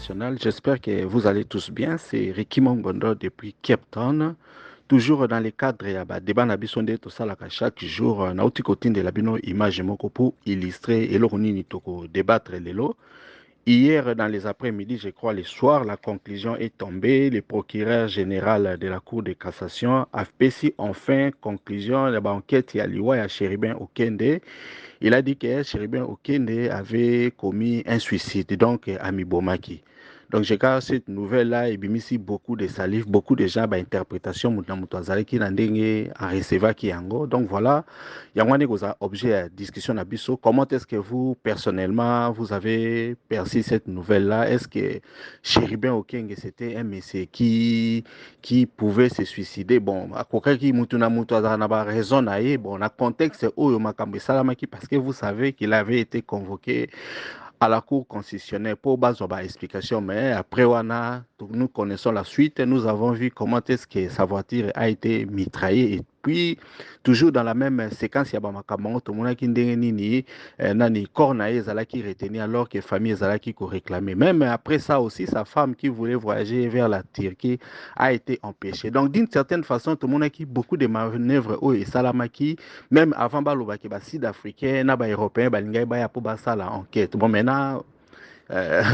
national. J'espère que vous allez tous bien. C'est Ricky Mongondo depuis Cape Town. Toujours dans les cadres ya ba débat na biso nde tosalaka chaque jour nauti kotindela bino image moko pour illustrer eloko nini toko débattre lelo. Hier, dans les après-midi, je crois, le soir, la conclusion est tombée. Le procureur général de la Cour de cassation a fait enfin conclusion de l'enquête à Liwa et à Chéribin Okende. Il a dit que Chéribin Okende avait commis un suicide, donc à Mibomaki. Donc, j'ai quand cette nouvelle-là, et bien ici beaucoup de salive, beaucoup de gens, bah, interprétation, qui en recevoir qui yango. Donc, voilà, il y a un objet à discussion à Bisso. Comment est-ce que vous, personnellement, vous avez perçu cette nouvelle-là? Est-ce que Chéribin Okenge, c'était un monsieur qui pouvait se suicider? Bon, à quoi qui mutuna mutu a raison, bon, le contexte, oh, parce que vous savez qu'il avait été convoqué à la Cour constitutionnelle pour baser explication, mais après, nous connaissons la suite. Nous avons vu comment est-ce que sa voiture a été mitraillée. Et puis, toujours dans la même séquence, il y a Bamakamongo, tout le monde qui nini, nani, cornaï, zala qui retenait alors que famille zala qui réclamait. Même après ça aussi, sa femme qui voulait voyager vers la Turquie a été empêchée. Donc, d'une certaine façon, tout le monde qui beaucoup de manœuvres, oh, et Salamaki, même avant balobaki ba sud-africain na ba européen balingai ba ya po basala enquête. Bon maintenant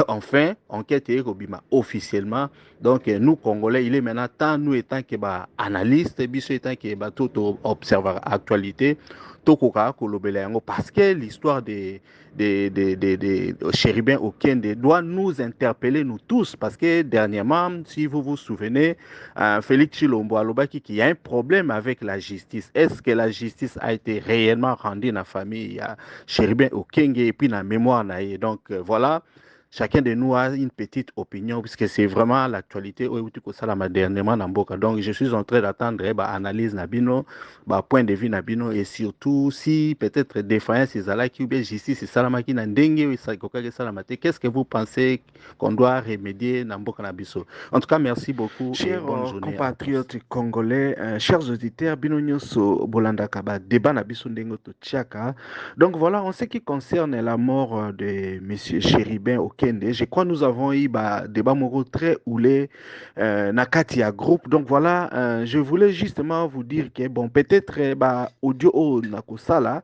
enfin enquête est obima officiellement. Donc nous Congolais, il est maintenant temps nous étant que ba analyste biso étant que ba tout observer actualité tokoka kolobela yango parce que l'histoire de Chéribin Okende doit nous interpeller nous tous parce que dernièrement si vous vous souvenez Félix Chilombo alobaki qu'il y a un problème avec la justice. Est-ce que la justice a été réellement rendue dans la famille Chéribin Okenge et puis dans la mémoire naïe. Donc voilà, chacun de nous a une petite opinion puisque c'est vraiment l'actualité dernièrement dans Mboka. Donc je suis en train d'attendre analyse Nabino, point de vue Nabino et surtout si peut-être défaillance qui ou bien justice salamaki na ndenge salamate. Qu'est-ce que vous pensez qu'on doit remédier dans Mboka Nabiso? En tout cas, merci beaucoup et Chers bonne journée à tous. compatriotes congolais, chers auditeurs, Binonyoso Bolanda Kaba, débat na biso ndengo to tchaka. Donc voilà, en ce qui concerne la mort de Monsieur Chéribin Okende, je crois que nous avons eu débat moro très houlé na Katia Group. Donc voilà, je voulais justement vous dire que bon, peut-être audio o nako sala,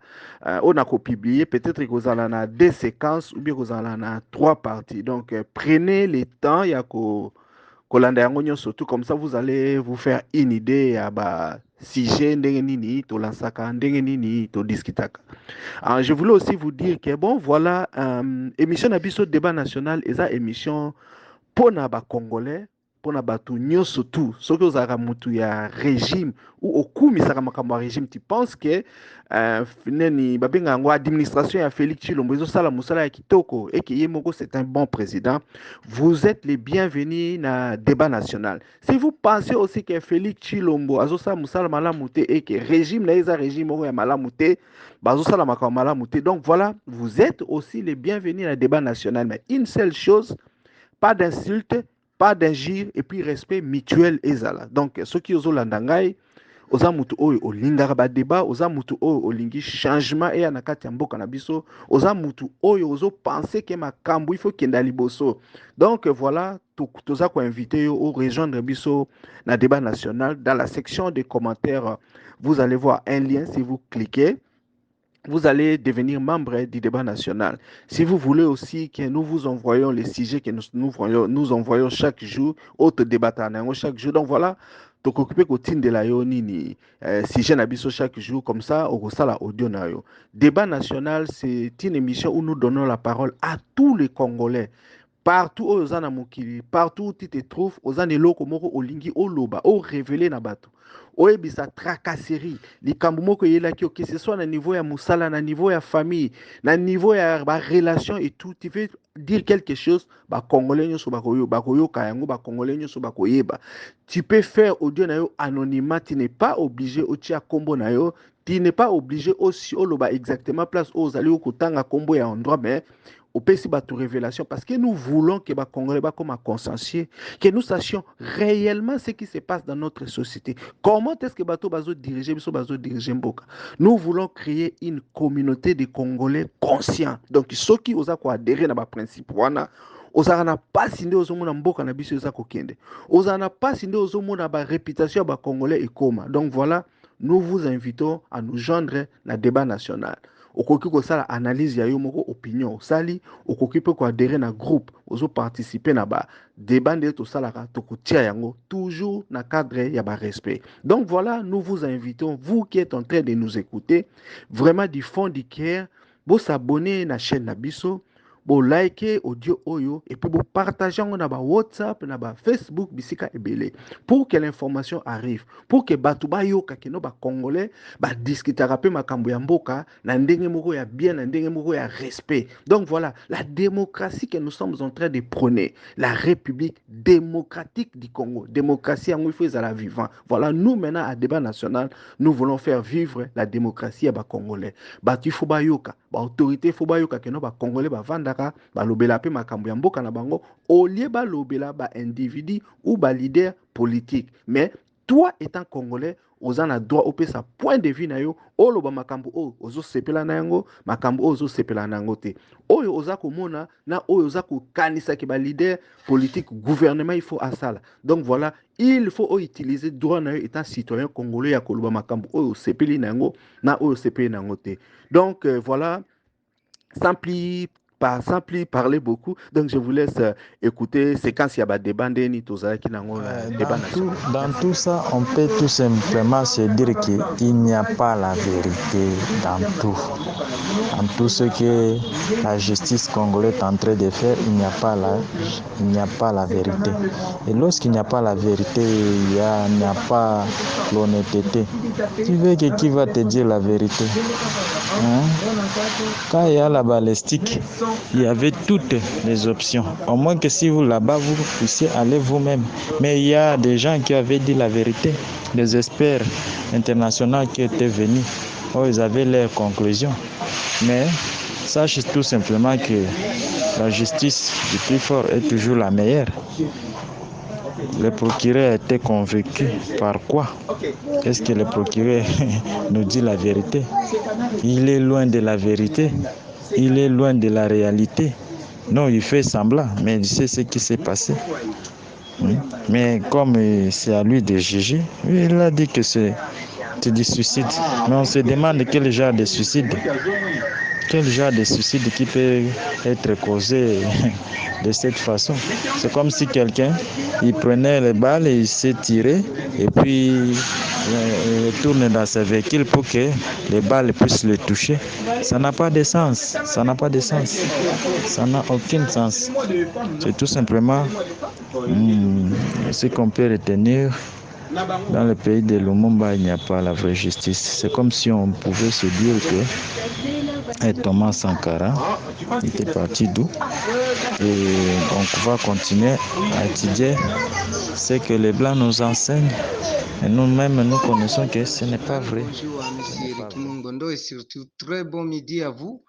o nako publié, peut-être que vous allez na deux séquences ou bien vous allez na trois parties. Donc prenez le temps, yako kolanda yango nyonso tout comme ça vous allez vous faire une idée ya ba sujet ndenge nini tolansaka ndenge nini todiskitaka. Je voulais aussi vous dire que bon voilà émission na biso débat national eza émission mpona bacongolais mpona bato nyonso tu soki ozalaka motu ya régime ou okumisaka makambo ya régime tu penses que neni babenga yango administration ya Félix Tshilombo ezosala mosala ya kitoko et que ye moko c'est un bon président, vous êtes les bienvenus na débat national. Si vous pensez aussi que Félix Tshilombo azosala mosala malamu te et que régime na eza régime moko ya malamu te bazosala makambo malamu te, donc voilà, vous êtes aussi les bienvenus na débat national. Mais une seule chose, pas d'insulte, pas d'injure et puis respect mutuel ezala. Donc ceux qui osent landangai oza mutu oyo olingaka ba débat, oza mutu oyo olingi changement et na kati ya mboka na biso, oza mutu oyo ozo penser que makambo il faut kenda liboso. Donc voilà, toza ko inviter yo au rejoindre biso na débat national. Dans la section des commentaires, vous allez voir un lien. Si vous cliquez, vous allez devenir membre du débat national. Si vous voulez aussi que nous vous envoyions les sujets que nous envoyons chaque jour, autre débat chaque jour. Donc voilà, donc occupé côté de la nini sujet nabiso chaque jour comme ça au la audio na yo. Débat national, c'est une émission où nous donnons la parole à tous les Congolais. Partout où ozana mokili, partout où tu te trouves, ozana eloko moko olingi oloba, o révéler na bato. Oyebisa tracasserie, likambo moko yelaki que ce soit na niveau ya musala, na niveau ya famille, na niveau ya ba relation et tout, tu veux dire quelque chose, ba congolais nyoso bakoyoka yango, ba congolais nyoso bakoyeba. Tu peux faire audio na yo anonymat, tu n'es pas obligé otia kombo na yo, tu n'es pas obligé aussi oloba exactement place où ozali okotanga kombo ya endroit, mais au PC Batou Révélation, parce que nous voulons que les Congolais comme un consensus, que nous sachions réellement ce qui se passe dans notre société. Comment est-ce que Bato Bazo diriger, Mboka? Nous voulons créer une communauté de Congolais conscients. Donc, ceux qui osent adhérer à ma principe, ozala na pasi nde ozomona mboka na biso eza kokende, ozala na pasi nde ozomona réputation ya bacongolais ekoma. Donc voilà, nous vous invitons à nous joindre na débat national. Okoki kosala analyse ya yo moko opinion osali, okoki pe koadere na groupe ozo participer na ba débat nde tosalaka tokotia yango toujours na cadre ya ba respect. Donc voilà, nous vous invitons, vous qui êtes en train de nous écouter, vraiment du fond du cœur, vous s'abonner na chaîne na biso, vous liker audio oyo et puis vous partager na ba WhatsApp, na ba Facebook bisika ebele pour que l'information arrive, pour que batu ba yoka keno ba congolais ba discutera pe makambo ya mboka na ndenge moko ya bien, na ndenge moko ya respect. Donc voilà, la démocratie que nous sommes en train de prôner, la République démocratique du Congo, démocratie en il faut la vivant. Voilà, nous maintenant à débat national, nous voulons faire vivre la démocratie à ba congolais. Batu faut ba yoka, ba autorité faut ba yoka keno ba congolais ba vandaka, ba lobela pe makambo ya mboka na bango, au lieu ba lobela ba individu ou ba leader politique. Mais toi étant congolais, oza na droit opesa point de vue na yo oloba makambo oyo ozo sepela na yango, makambo oyo ozo sepela na yango te, oyo oza komona na oyo oza kokanisa ke ba leader politique gouvernement il faut asala. Donc voilà, il faut utiliser droit na yo étant citoyen congolais ya koloba makambo oyo sepeli na yango na oyo sepeli na yango te. Donc voilà, sans plus parler beaucoup, donc je vous laisse écouter séquence ya ba débat ndeni tozala ki nango débat national. Dans tout ça, on peut tout simplement se dire qu'il n'y a pas la vérité dans tout ce que la justice congolaise est en train de faire. Il n'y a pas la vérité. Et lorsqu'il n'y a pas la vérité, il n'y a pas l'honnêteté. Tu veux que qui va te dire la vérité? Quand il y a la balistique, il y avait toutes les options. Au moins que si vous là-bas, vous puissiez aller vous-même. Mais il y a des gens qui avaient dit la vérité, des experts internationaux qui étaient venus. Ils avaient leurs conclusions. Mais sache tout simplement que la justice du plus fort est toujours la meilleure. Le procureur était convaincu par quoi? Est-ce que le procureur nous dit la vérité? Il est loin de la vérité. Il est loin de la réalité. Non, il fait semblant, mais il sait ce qui s'est passé. Mais comme c'est à lui de juger, il a dit que c'est du suicide. Mais on se demande quel genre de suicide. Quel genre de suicide qui peut être causé de cette façon? C'est comme si quelqu'un, il prenait les balles et il s'est tiré et puis il tourne dans sa véhicule pour que les balles puissent le toucher. Ça n'a pas de sens. Ça n'a pas de sens. Ça n'a aucun sens. C'est tout simplement ce qu'on peut retenir. Dans le pays de Lumumba, il n'y a pas la vraie justice. C'est comme si on pouvait se dire que Thomas Sankara était parti d'où et on va continuer à étudier ce que les Blancs nous enseignent. Et nous-mêmes, nous connaissons que ce n'est pas vrai. Bonjour à M. Réquimon Gondo et surtout très bon midi à vous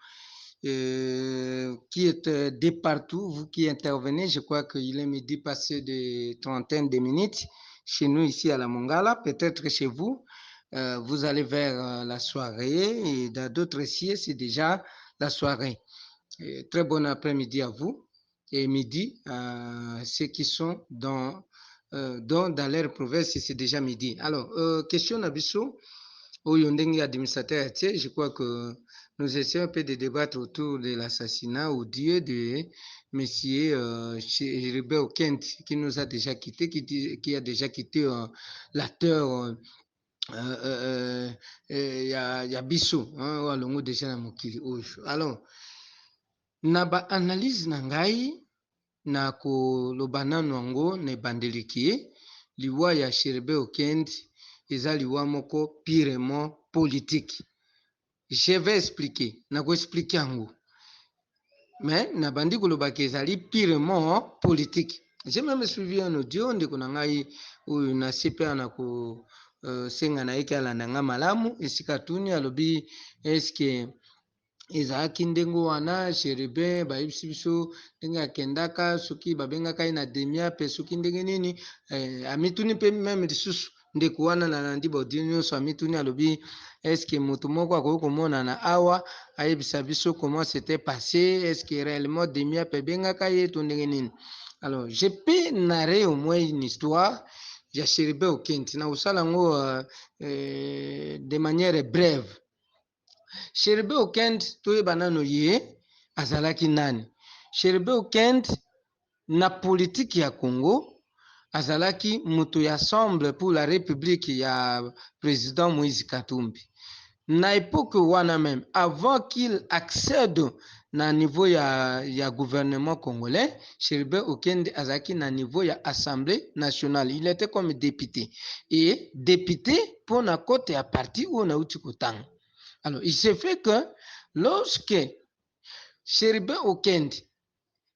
qui êtes de partout, vous qui intervenez. Je crois qu'il est midi passé de trentaine de minutes chez nous ici à la Mongala, peut-être chez vous. Vous allez vers la soirée et dans d'autres sièges, c'est déjà la soirée. Très bon après-midi à vous et midi à ceux qui sont dans leur province, c'est déjà midi. Alors, question Nabiso, au Yondeng administrateur, je crois que nous essayons un peu de débattre autour de l'assassinat ou Dieu de M. Chéribert Kent qui nous a déjà quitté, qui a déjà quitté l'acteur Yabiso, alongo déjà na mokili oyo. Alors, na ba analyse na ngai na koloba nanu yango na ebandeliki ye liwa ya Chéribert Kent eza liwa moko purement politique. Je vais expliquer, na ko expliquer yango. Mais na bandi koloba ke ezali purement politique. J'ai même suivi un audio ndeko na ngai oyo na CPA na ko senga na eke alanda nga malamu esika tuni alobi eske ezalaki ndenge wana Chéribert bayebisi biso ndenge akendaka soki babengaka ye na demia mpe soki ndenge nini amituni mpe meme lisusu ndeko wana nalandi baudie nyonso amituni alobi est-ce que moto moko akoki komona na awa ayebisa biso comment c'était passé, est-ce que réellement demi ape ebengaka ye to ndenge nini. Alors je peux narrer au moins une histoire ya Cheribe Okende na kosala yango de manière brève. Cheribe Okende toyeba nano ye azalaki nani. Cheribe Okende na politique ya Congo azalaki moto ya Assemblée pour la République ya président Moïse Katumbi. Na époque wana même, avant qu'il accède na niveau ya gouvernement congolais, Cheribe Okende azalaki na niveau ya Assemblée nationale. Il était comme député. Et député pour na côté ya parti ou na uti kotanga. Alors, il se fait que lorsque Cheribe Okende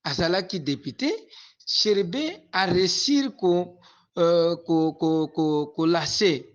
azalaki député, Cheribe a réussi ko lasser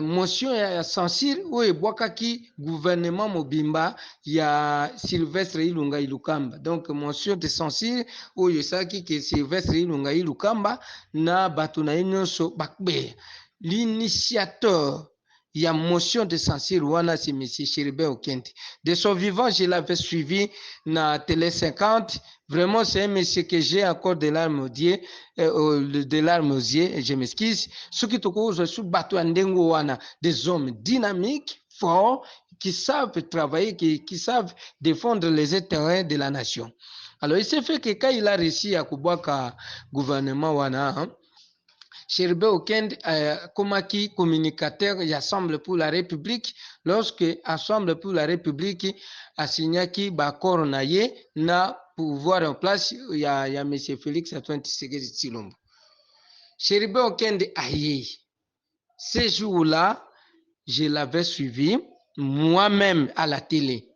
motion ya censure oyo ebwakaki gouvernement mobimba ya Sylvestre Ilunga Ilukamba. Donc motion de censure oyo esalaki ke Sylvestre Ilunga Ilukamba na bato na ye nyonso bakbeya. L'initiateur il y a motion de censure wana c'est M. Cheribe Okende. De son vivant, je l'avais suivi na Télé 50. Vraiment, c'est un monsieur que j'ai encore de larmes aux yeux, et je m'excuse. Ce qui te sous bateau andengo wana, des hommes dynamiques, forts, qui savent travailler, qui savent défendre les intérêts de la nation. Alors, il s'est fait que quand il a réussi à kubwaka gouvernement wana, hein, Cheribe Okende komaki communicateur ya Assemblée pour la République lorsque Assemblée pour la République a signaki bakor na ye na pouvoir en place ya M. Félix Antoine Tshisekedi Tshilombo. Cheribe Okende aye. Ce jour-là, je l'avais suivi moi-même à la télé.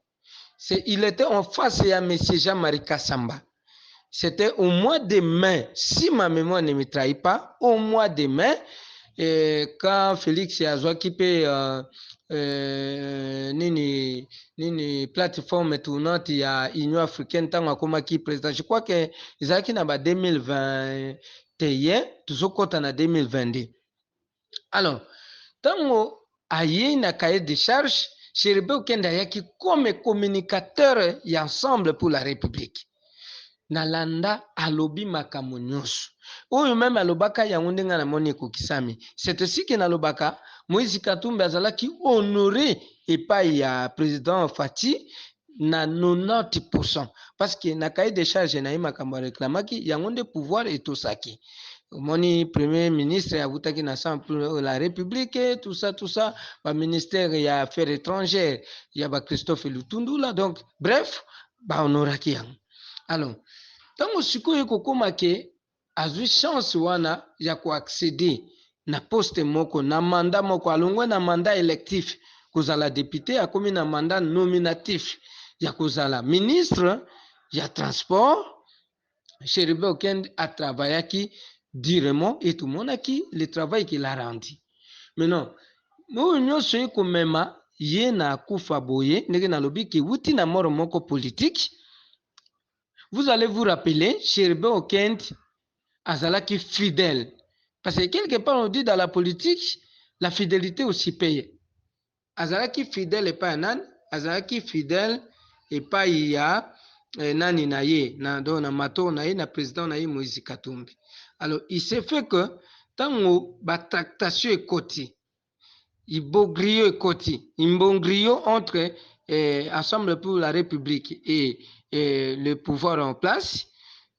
Il était en face de M. Jean-Marie Kassamba. C'était au mois de mai, si ma mémoire ne me trahit pas, au mois de mai, quand Félix a occupé nini plateforme tournante ya Union africaine tant comme qui président. Je crois que Isaki na ba 2021, toujours kota na 2022. Alors, tant aye na cahier de charge, Cheribe Okende ayaki comme communicateur ya Ensemble pour la République. Nalanda alobi makambo nyonso oyo même alobaka yango ndenga na moni ekokisami. C'est aussi que nalobaka Moïse Katumbi azalaki honoré epai ya président Fati na 90%, parce que na cahier de charge na ye makambo reklamaki yango nde pouvoir etosaki. Moni premier ministre avutaki na Assemblée pour la République, tout ça, ba ministère ya affaires étrangères ya ba Christophe Lutundula, donc bref ba honoraki yango. Alors tango sikoyo kokoma ke azwi chance wana ya koaccéder na poste moko na mandat moko alongwe na mandat électif kozala député akomi na mandat nominatif ya kozala ministre ya transport. Cheribe Okende a travaillaki durement et tout le monde a qui le travail qu'il a rendu. Maintenant nous nyonso ekomema ye na kufa boye ndenge na lobi ke wuti na moro moko politique. Vous allez vous rappeler, Cheribe Okende azalaki fidèle. Parce que quelque part on dit dans la politique, la fidélité aussi paye. Azalaki fidèle et pas nan, azalaki fidèle et pas ya nani na ye, na mato na ye, na président na ye Moïse Katumbi. Alors il s'est fait que tango ba tractation ekoti, ibogrio ekoti, imbongrio entre Ensemble pour la République et le pouvoir en place,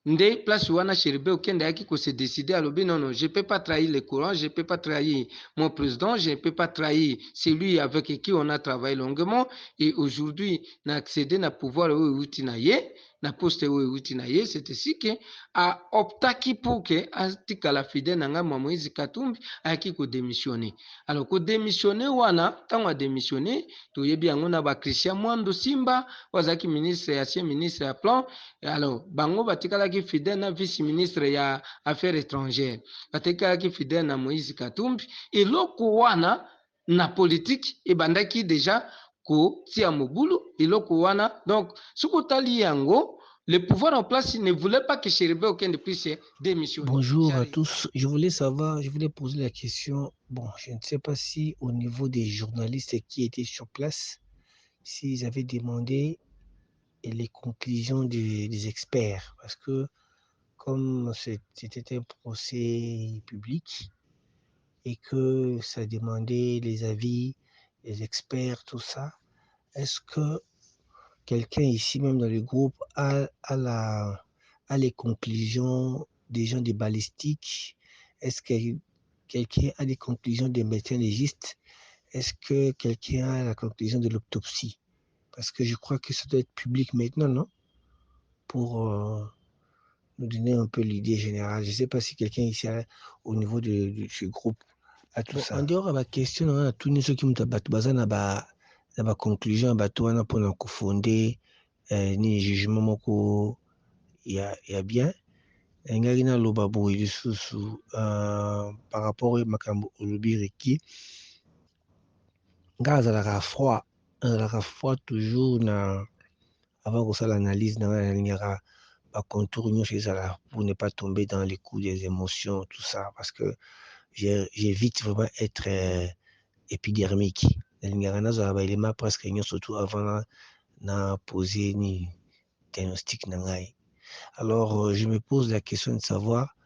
nde place wana Cheribe Okende yaki ko se décider à l'obi non, je peux pas trahir le courant, je peux pas trahir mon président, je peux pas trahir celui avec qui on a travaillé longuement, et aujourd'hui na accéder na pouvoir outi na ye, na poste outi na ye, c'est ainsi que a optaki pour que atika la fidèle nanga Moïse Katumbi ayaki ko démissionner. Alors ko démissionner wana tango a démissionner to yebi yango na ba Christian Mwando Simba wazaki ministre ya ancien ministre ya plan. Alors bango batikalaki fidèle na vice ministre ya affaires étrangères, batikalaki fidèle na Moïse Katumbi, et loko wana na politique ebandaki déjà ko tia mobulu eloko wana. Donc sukotali yango Le pouvoir en place ne voulait pas que Chéribin Okende puisse démissionner. Bonjour à tous. Je voulais poser la question. Bon, je ne sais pas si au niveau des journalistes qui étaient sur place, s'ils avaient demandé les conclusions des experts. Parce que comme c'était un procès public et que ça demandait les avis des experts, tout ça, est-ce que quelqu'un ici, même dans le groupe, a les conclusions des gens des balistiques? Est-ce que quelqu'un a les conclusions des médecins légistes? Est-ce que quelqu'un a la conclusion de l'autopsie? Parce que je crois que ça doit être public maintenant, non? Pour nous donner un peu l'idée générale. Je ne sais pas si quelqu'un ici, au niveau de ce groupe, a tout ça. En dehors de la question, on a tous ceux qui ont la conclusion, pour fonder ni jugement moko ya bien. Ngaki na loba boye lisusu par rapport à makambo olobi Reki, nga azalaka froid toujours avant kosala analyse na nga nalingaka bacontour nyonso ezala pour ne pas tomber dans les coups des émotions, tout ça, parce que j'évite vraiment être épidermique. Nalingaka nazala baélément presque nyonso surtout avant na poser ni diagnostic na ngai. Alors, je me pose la question de savoir,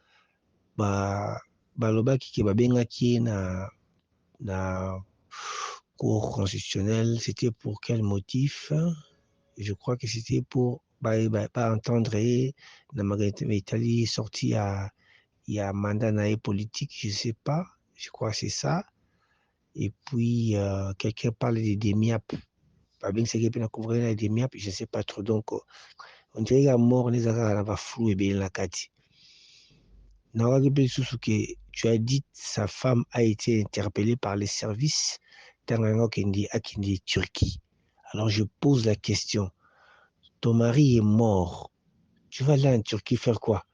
balobaki ke babengaki na cour constitutionnelle, c'était pour quel motif? Je crois que c'était pour pas entendre na Itali sorti il y a mandat naé politique, je sais pas, je crois que c'est ça. Et puis quelqu'un parle des DEMIAP, je sais pas trop, donc on dirait qu'il y a mort les arabes flou et bien la kati. Tu as dit sa femme a été interpellée par les services Akindi Turquie. Alors je pose la question, ton mari est mort, tu vas aller en Turquie faire quoi?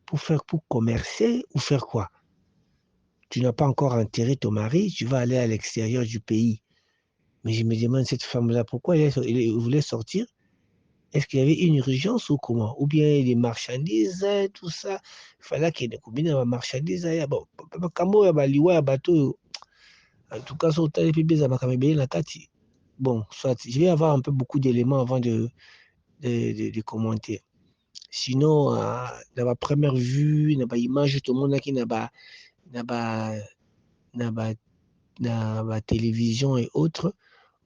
Pour commercer ou faire quoi? Tu n'as pas encore enterré ton mari, tu vas aller à l'extérieur du pays. Mais je me demande, cette femme-là, pourquoi elle voulait sortir? Est-ce qu'il y avait une urgence ou comment? Ou bien les marchandises, tout ça, il fallait qu'il y ait des marchandises. Bon, en tout cas, bon, soit, je vais avoir un peu beaucoup d'éléments avant de commenter. Sinon, dans ma première vue, dans l'image, tout le monde qui n'a pas télévision et autres,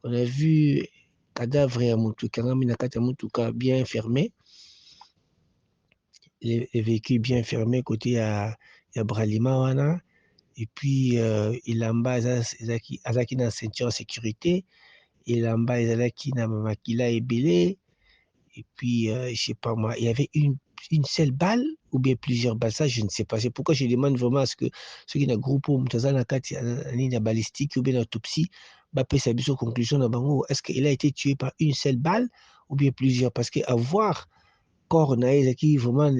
on a vu cadavre ya mutuka bien fermé, les véhicules bien fermés côté à Bralima wana, et puis il en bas azaki na ceinture de sécurité, il en bas azaki na makila ebele, et puis je sais pas moi, il y avait une seule balle ou bien plusieurs balles, ça je ne sais pas. C'est pourquoi je demande vraiment à ce que ceux qui na groupe mutazana kati na balistique ou bien autopsie sa conclusion na bango, est-ce qu'il a été tué par une seule balle ou bien plusieurs? Parce que avoir corps na ezaki vraiment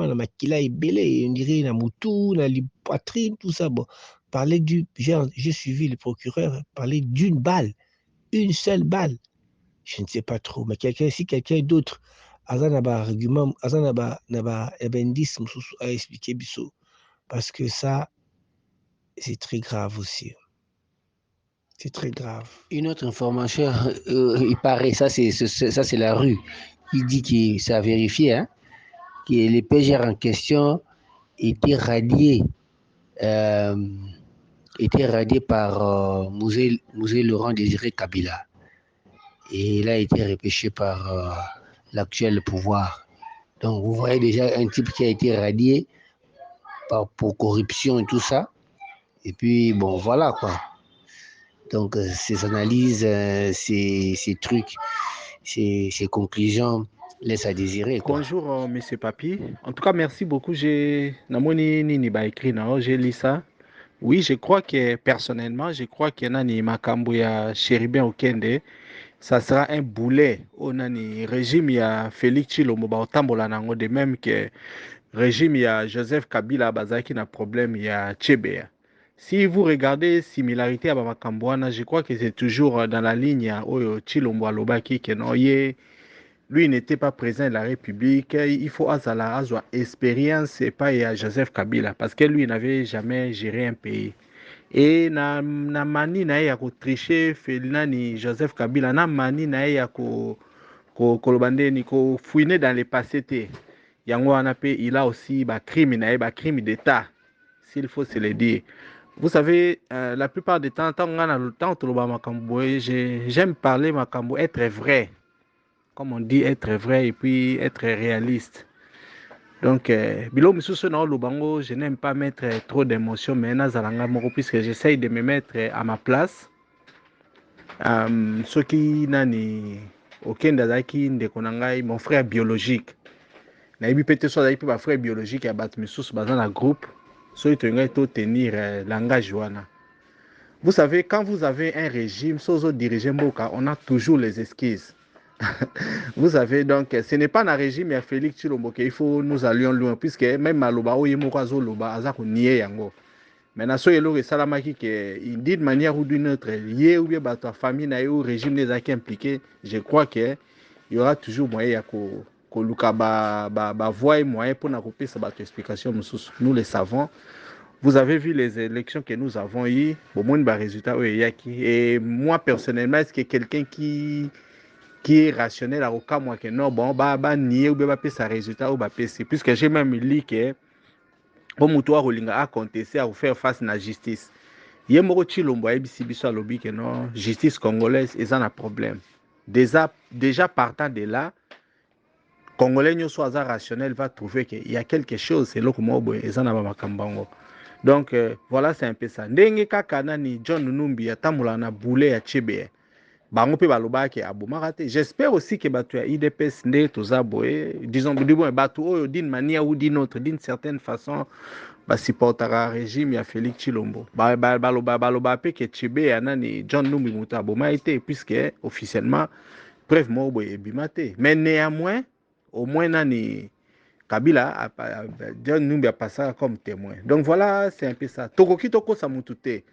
na makila ebele, on dirait na mutu, na poitrine, tout ça. Bon, j'ai suivi le procureur parler d'une balle, une seule balle. Je ne sais pas trop, mais si quelqu'un d'autre a un argument, a un indice à expliquer biso, parce que ça, c'est très grave aussi. C'est très grave. Une autre information, il paraît, ça c'est la rue, il dit que ça a vérifié, hein, que les PGR en question étaient radiés par Musée Laurent Désiré Kabila. Et il a été repêché par l'actuel pouvoir. Donc vous voyez déjà un type qui a été radié pour corruption et tout ça. Et puis bon, voilà quoi. Donc ces analyses, ces trucs, ces conclusions laissent à désirer, quoi. Bonjour Monsieur Papi. En tout cas, merci beaucoup. J'ai lu ça. Oui, je crois que personnellement, je crois que Nani Makambu ya Chéribin Okende, ça sera un boulet au nani régime ya Félix Tshilombo ba otambola nango, de même que régime ya Joseph Kabila bazaki na problème ya Tchébéa. Si vous regardez similarité à Makambu wana, je crois que c'est toujours dans la ligne ya Oyo Tshilombo alobaki que non ye lui n'était pas président de la République, il faut avoir expérience et pas à Joseph Kabila, parce que lui n'avait jamais géré un pays. Et na mani na ya ko tricher Ferdinand Joseph Kabila, na mani na ya ko kolobande ni ko fouiner dans le passé te. Yango wana pe il a aussi ba crime d'État, s'il faut se le dire. Vous savez, la plupart du temps, j'aime parler makambo, être vrai. Comme on dit, être vrai et puis être réaliste. Donc, je n'aime pas mettre trop d'émotions, mais puisque j'essaye de me mettre à ma place. Ce qui nani mon frère biologique. Naibi peut-être soit mon frère biologique à battre mes sources dans un groupe. So il tenir langage wana. Vous savez, quand vous avez un régime, sozo diriger Mboka, on a toujours les esquisses. Vous savez, donc, ce n'est pas un régime à Félix Tshilombo qu'il faut nous allions loin, puisque même Maloba, Oyemoko Loba, Azako Nié Yango. Maintenant, ce que Salamaki, d'une manière ou d'une autre, lié ou bien la famille ou régime des acquis impliqués, je crois qu'il y aura toujours moyen que Luka voie moyen pour nous couper cette explication. Nous le savons. Vous avez vu les élections que nous avons eues, au moins de résultats. Et moi, personnellement, est-ce que quelqu'un qui est rationnel à aucun mois que non, bon, nier ou pas sa résultat ou PC, puisque j'ai même lu que bon, Moutoua Rolinga a contesté à faire face à la justice. Yemoro Tshilombo a biso alobi que non, justice congolaise, ils ont un problème. Déjà partant de là, Congolais nous soit rationnel va trouver qu'il y a quelque chose, c'est là que moi, ils ont un makambango. Donc, voilà, c'est un peu ça. Ndenge kaka nani John Numbi atamula na boule ya Chebe. Bango pe baloba ke abomaka te. J'espère aussi que batu ya IDPS nde toza boye, disons batu oyo d'une manière ou d'une autre, d'une certaine façon, supportera régime ya Félix Tshilombo. Baloba pe ke Chebe ya nani John Numbi mutu aboma ete, puisque officiellement preuve mo boye ebima te. Mais néanmoins, au moins nani Kabila John Numbi a passé comme témoin. Donc voilà, c'est un peu ça. Tokoki toko sa mutu te.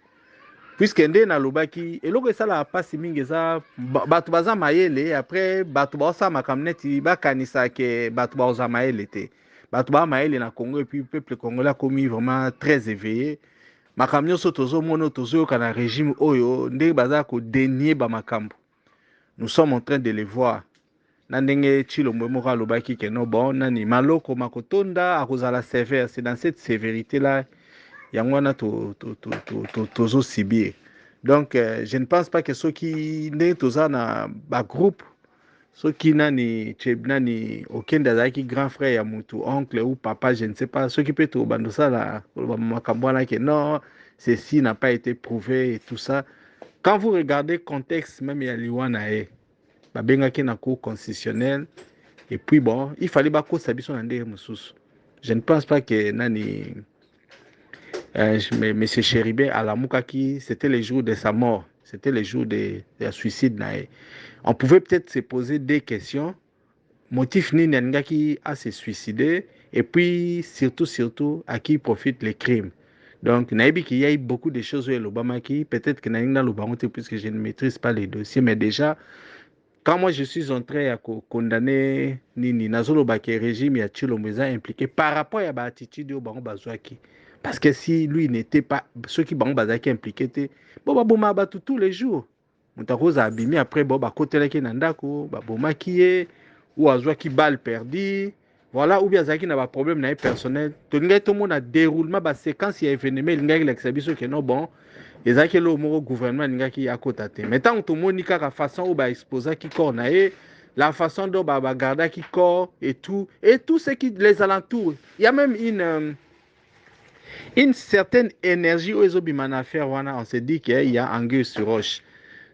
Puisque nde na lobaki eloko esala pasi mingi eza bato baza mayele, après bato baosa makamneti bakanisa ke bato baoza mayele te. Bato ba mayele na Congo et puis le peuple congolais a commis vraiment très éveillé. Makamnyo so tozo mono tozo yoka na régime oyo nde baza ko dénier ba makambo. Nous sommes en train de les voir. Na ndenge Tshilombo moko alobaki ke no bon nani maloko makotonda akozala sévère, c'est dans cette sévérité là. Yangwana tozo sibir. Donc je ne pense pas que ceux qui ne toza na ba groupe, ceux qui nani nani aucun des grand frère ya mutu, oncle ou papa, je ne sais pas, ceux qui peut to bandosa la makambwana que non, ceci n'a pas été prouvé et tout ça. Quand vous regardez contexte même ya liwana ba benga ki na cour constitutionnelle et puis bon, il fallait ba ko sabiso na ndenge mususu. Je ne pense pas que nani Monsieur Chéribin à la Moukaki, c'était le jour de sa mort, c'était le jour de suicide. On pouvait peut-être se poser des questions. Motif ni Nangaki a se suicidé et puis surtout à qui profitent les crimes. Donc naïbi qu'il y a eu beaucoup de choses où l'Obama qui peut-être que Nangina l'Obama puisque je ne maîtrise pas les dossiers, mais déjà quand moi je suis entré à condamner Nini Nazolo Baké régime ya Tshilombo impliqué par rapport à la attitude au Bango Bazouaki. Parce que si lui n'était pas, ceux qui sont impliqués, bon, tous les jours. Moutakoza abimi après, bon, côté là qui nandako, boma qui est, ou azwa qui balle perdu, voilà, ou bien zaki n'a pas problème n'a personnel. Tout le monde a déroulement, séquence y a événement, il y a l'exhibition qui est non bon, et zaki le gouvernement n'a qui a côté. Mais tant que tout le monde n'a façon où exposer qui cornae, la façon dont garder qui corps et tout ce qui les alentours. Il y a même une certaine énergie aux faire, on se dit qu'il y a anguille sur roche.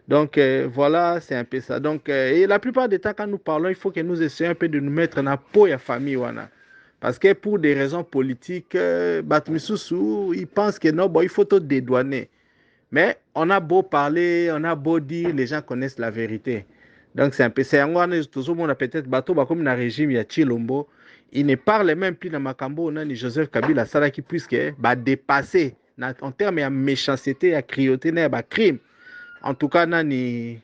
Donc voilà, c'est un peu ça. Donc et la plupart des temps quand nous parlons, il faut que nous essayions un peu de nous mettre dans la peau de la famille wana. Parce que pour des raisons politiques, Batmisusu, ils pensent que non, bon, il faut tout dédouaner. Mais on a beau parler, on a beau dire, les gens connaissent la vérité. Donc c'est un peu ça. Tout le monde a peut-être bateau comme dans le régime, il y a Tshilombo. Il ne parle même plus dans Makambo, ni Joseph Kabila, ça qui puisque dépasser en termes de méchanceté, de cruauté, de crime. En tout cas, nani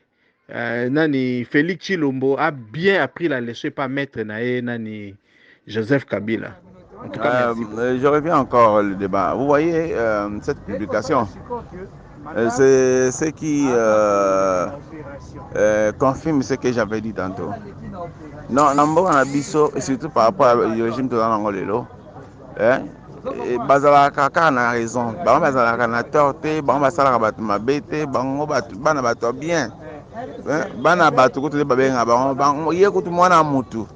Nani Félix Chilombo a bien appris la leçon et pas mettre nae nani Joseph Kabila. En tout cas, merci beaucoup. Je reviens encore le débat. Vous voyez cette publication, c'est ce qui confirme ce que j'avais dit tantôt. Non, Nambo Nabiso, surtout par rapport au régime de l'Angolelo, bazalaka kaka na raison, bango bazalaka na tort te, bango basalaka bato mabe te, bango bana bato bien, bana bato kutu babenga bango ye kutu mwana mutu.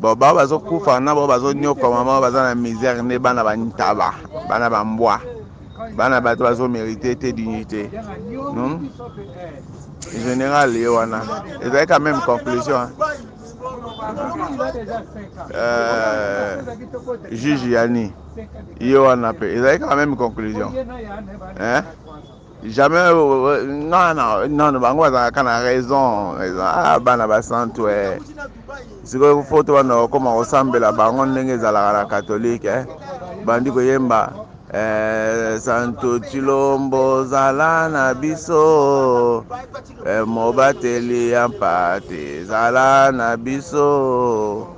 Bon, bango bazokufa na bango bazonyokoma, bango baza na misère nde bana bantaba, bana bambwa, bana bato bazomérite te dignité. Général ye wana ezali quand même conclusion. Juge Yani ye wana pe ezali quand même conclusion. Jamais non bango bazalaka na raison bana basantu sikoyo foto bana okoma kosambela bango ndenge ezalaka na catholique bandi koyemba Santo Chilombo zala na biso mobateli ya mpate zala na biso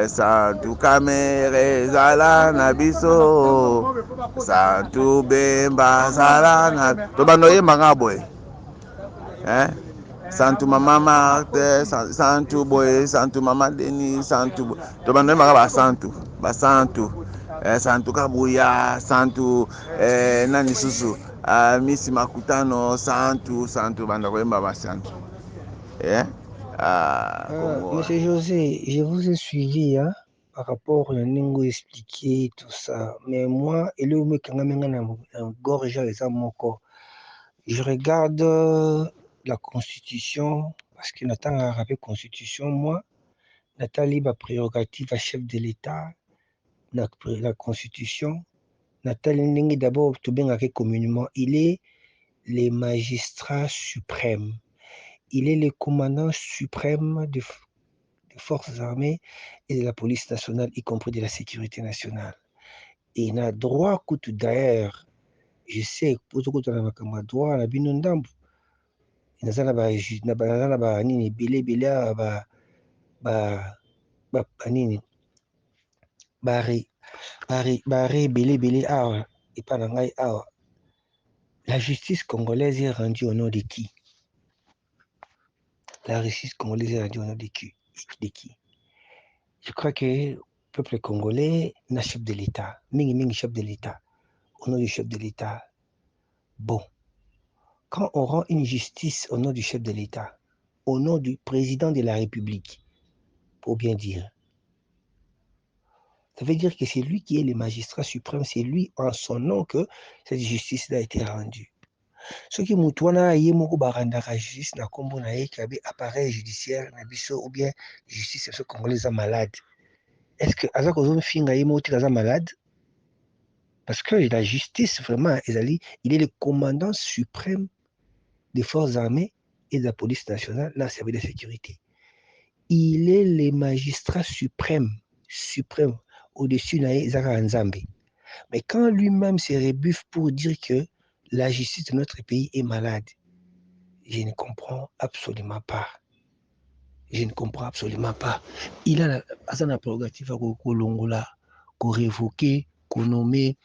Santu Kamere zala na biso Santu Bemba zala na to bando yemba ngabwe Santu Mama Marthe Santu Boy Santu Mama Deni Santu to bando yemba ba Santu Santu Kabuya Santu nani susu Misi Makutano Santu bando yemba ba Santu Monsieur José, je vous ai suivi par rapport à Ningo expliqué tout ça. Mais moi, je regarde la Constitution, parce que Nathan a rappelé la Constitution, moi, Nathalie ma prérogative à chef de l'État, la Constitution, Nathalie Ningi d'abord, tout bien avec communément, il est le magistrat suprême. Il est le commandant suprême des forces armées et de la police nationale, y compris de la sécurité nationale. Et il a droit, d'ailleurs, je sais, pour tout le monde, droit à la binondambu. Il y a la justice congolaise est rendue au nom de qui? La justice congolaise est rendue au nom de qui? Je crois que le peuple congolais n'a chef de l'État. Mingi chef de l'État. Au nom du chef de l'État. Bon. Quand on rend une justice au nom du chef de l'État, au nom du président de la République, pour bien dire, ça veut dire que c'est lui qui est le magistrat suprême, c'est lui en son nom que cette justice-là a été rendue. Ce qui moutouana yé moko barandaka justice na kombo na ye kabe appareil judiciaire na biso ou bien justice ce congolais malade. Est-ce que azak ozon finga yé moko tika malade? Parce que la justice vraiment il est le commandant suprême des forces armées et de la police nationale dans le service de sécurité. Il est le magistrat suprême au-dessus de Zara Nzambe. Mais quand lui-même se rebuffe pour dire que la justice de notre pays est malade, je ne comprends absolument pas. Il a la prérogative à Kolongola, qu'on révoquer, qu'on nommer,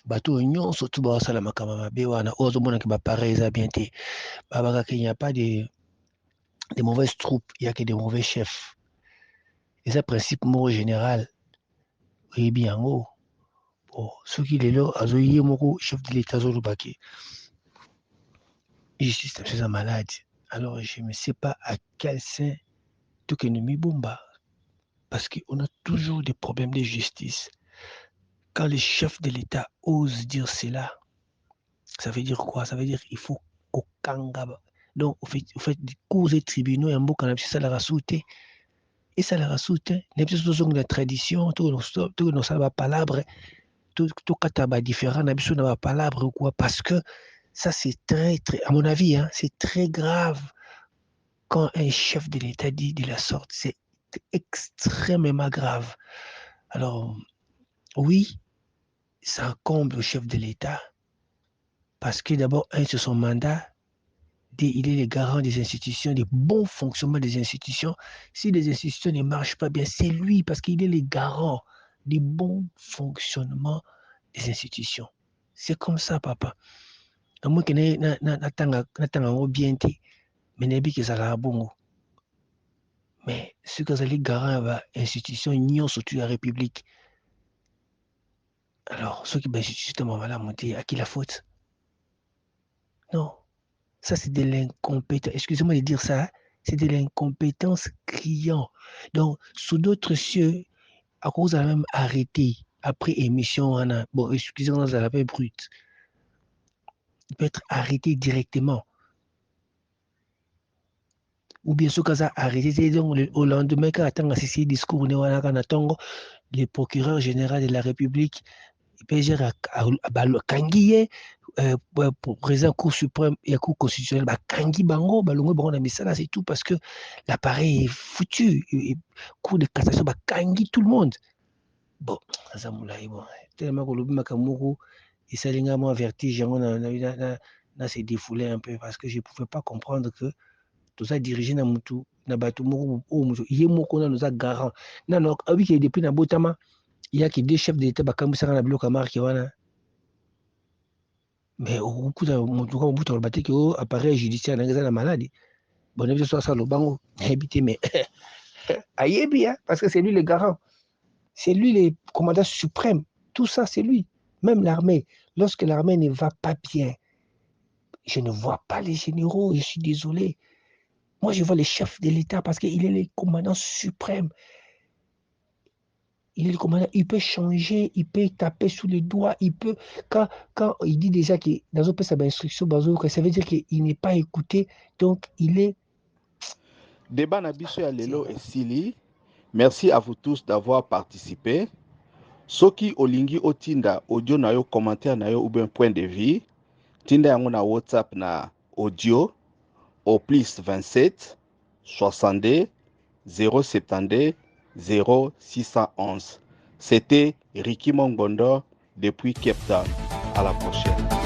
bateau union, surtout Bassala Makamama Bewana, Ozomona qui va pareil, il n'y a pas de mauvaises troupes, il n'y a que des mauvais chefs. Et ça, principe mot général, oui, bien, oh. Bon, ce qui est là, Azoye Moko, chef de l'État Zolubaki. Justice, c'est un malade. Alors, je ne sais pas à quel sein tout que nous bomba. Parce qu'on a toujours des problèmes de justice. Quand les chefs de l'État osent dire cela, ça veut dire quoi? Ça veut dire qu'il faut qu'au Kangaba. Donc, vous faites des cours et tribunaux et un beau canapé, ça la rasoute. Et ça la rasoute. Les personnes la tradition, tout nos salles palabres, tout kataba différent, n'abissons n'a pas palabre ou quoi. Parce que ça, c'est très, à mon avis, c'est très grave quand un chef de l'État dit de la sorte. C'est extrêmement grave. Alors, oui, ça incombe au chef de l'État parce que d'abord, c'est son mandat il est le garant des institutions, des bons fonctionnements des institutions. Si les institutions ne marchent pas bien, c'est lui parce qu'il est le garant des bons fonctionnements des institutions. C'est comme ça, papa. À moins que natanga bien ti, mais nebi que ça la bongo. Mais ce que les garant va institution n'y surtout la République. Alors, ceux qui ben justement voilà monter à qui la faute? Non, ça c'est de l'incompétence. Excusez-moi de dire ça, c'est de l'incompétence criant. Donc, sous d'autres cieux, à cause de la même arrêté après émission, bon, excusez-moi, ça la paix brute. Il peut être arrêté directement. Ou bien ce cas arrêté, c'est donc au lendemain quand attend ce discours, le procureur général de la République, il peut dire à Kangiye, pour président Cour suprême et Cour constitutionnelle, Kangi Bango, Balongo Bango, mais ça c'est tout parce que l'appareil est foutu. Cour de cassation, Kangi tout le monde. Bon, ça bon, tellement que le Makamuru, il s'est légèrement vertige, on s'est défoulé un peu parce que je ne pouvais pas comprendre que tout ça dirigé dans Moutou, dans Batumuru, il y a beaucoup de garant. Non, oui, depuis Nabotama, il y a que deux chefs d'État, Bakamusa, la Bloc Amar, qui wana. Mais au coup de Moutou, appareil judiciaire, dans la maladie. Bon, on soit ça, le bango, habité, mais aïe, bien, parce que c'est lui le garant. C'est lui le commandant suprême. Tout ça, c'est lui. Même l'armée. Lorsque l'armée ne va pas bien, je ne vois pas les généraux, je suis désolé. Moi, je vois le chef de l'État parce qu'il est le commandant suprême. Il est le commandant, il peut changer, il peut taper sous les doigts, il peut... Quand il dit déjà que dans un peu sa instruction, ça veut dire qu'il n'est pas écouté, donc il est... Débat Nabiso ya Lelo et Sili, merci à vous tous d'avoir participé. Soki olingi otinda audio na yo, commentaire na yo ou bien point de vue, tinda yango na WhatsApp na audio au plus 27 62 072 0611. C'était Ricky Mongondo depuis Cape Town. À la prochaine.